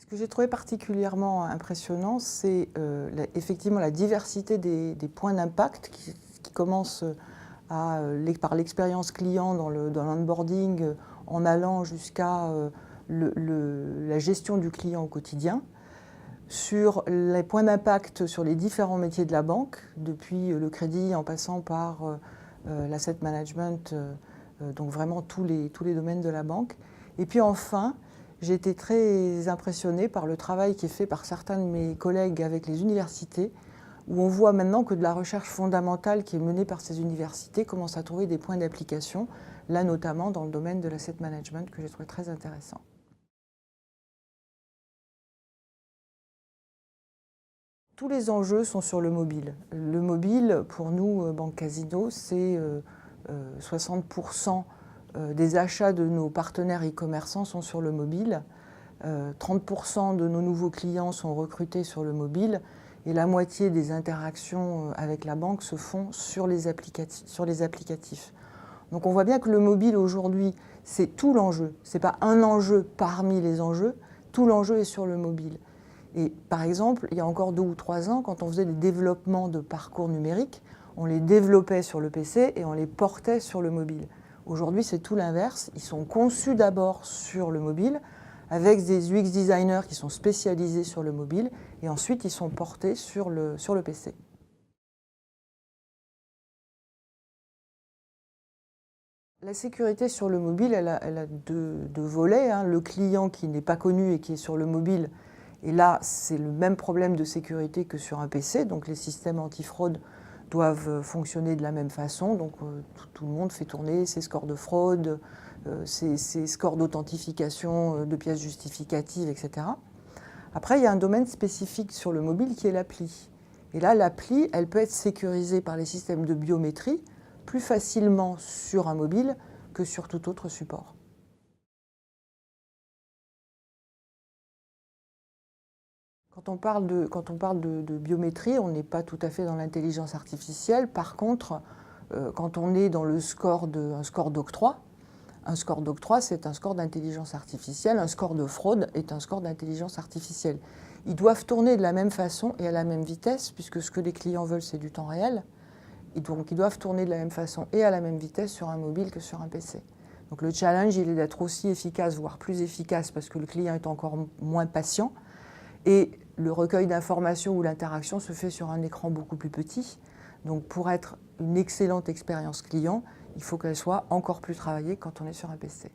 Ce que j'ai trouvé particulièrement impressionnant, c'est effectivement la diversité des points d'impact qui commencent par l'expérience client dans l'onboarding, en allant jusqu'à la gestion du client au quotidien, sur les points d'impact sur les différents métiers de la banque, depuis le crédit en passant par l'asset management, donc vraiment tous les domaines de la banque. Et puis enfin, j'ai été très impressionnée par le travail qui est fait par certains de mes collègues avec les universités, où on voit maintenant que de la recherche fondamentale qui est menée par ces universités commence à trouver des points d'application, là notamment dans le domaine de l'asset management, que j'ai trouvé très intéressant. Tous les enjeux sont sur le mobile. Le mobile, pour nous, Banque Casino, c'est 60% des achats de nos partenaires e-commerçants sont sur le mobile. 30% de nos nouveaux clients sont recrutés sur le mobile et la moitié des interactions avec la banque se font sur les applicatifs. Donc on voit bien que le mobile aujourd'hui, c'est tout l'enjeu. Ce n'est pas un enjeu parmi les enjeux, tout l'enjeu est sur le mobile. Et par exemple, il y a encore 2 ou 3 ans, quand on faisait des développements de parcours numériques, on les développait sur le PC et on les portait sur le mobile. Aujourd'hui, c'est tout l'inverse. Ils sont conçus d'abord sur le mobile, avec des UX designers qui sont spécialisés sur le mobile, et ensuite ils sont portés sur le PC. La sécurité sur le mobile, elle a deux volets, hein. Le client qui n'est pas connu et qui est sur le mobile, et là, c'est le même problème de sécurité que sur un PC, donc les systèmes antifraude doivent fonctionner de la même façon, donc tout le monde fait tourner ses scores de fraude, ses scores d'authentification de pièces justificatives, etc. Après, il y a un domaine spécifique sur le mobile qui est l'appli. Et là, l'appli, elle peut être sécurisée par les systèmes de biométrie plus facilement sur un mobile que sur tout autre support. Quand on parle de biométrie, on n'est pas tout à fait dans l'intelligence artificielle. Par contre, quand on est dans un score d'octroi, c'est un score d'intelligence artificielle, un score de fraude est un score d'intelligence artificielle. Ils doivent tourner de la même façon et à la même vitesse, puisque ce que les clients veulent, c'est du temps réel. Et donc, ils doivent tourner de la même façon et à la même vitesse sur un mobile que sur un PC. Donc le challenge, il est d'être aussi efficace, voire plus efficace, parce que le client est encore moins patient. Et le recueil d'informations ou l'interaction se fait sur un écran beaucoup plus petit. Donc pour être une excellente expérience client, il faut qu'elle soit encore plus travaillée quand on est sur un PC.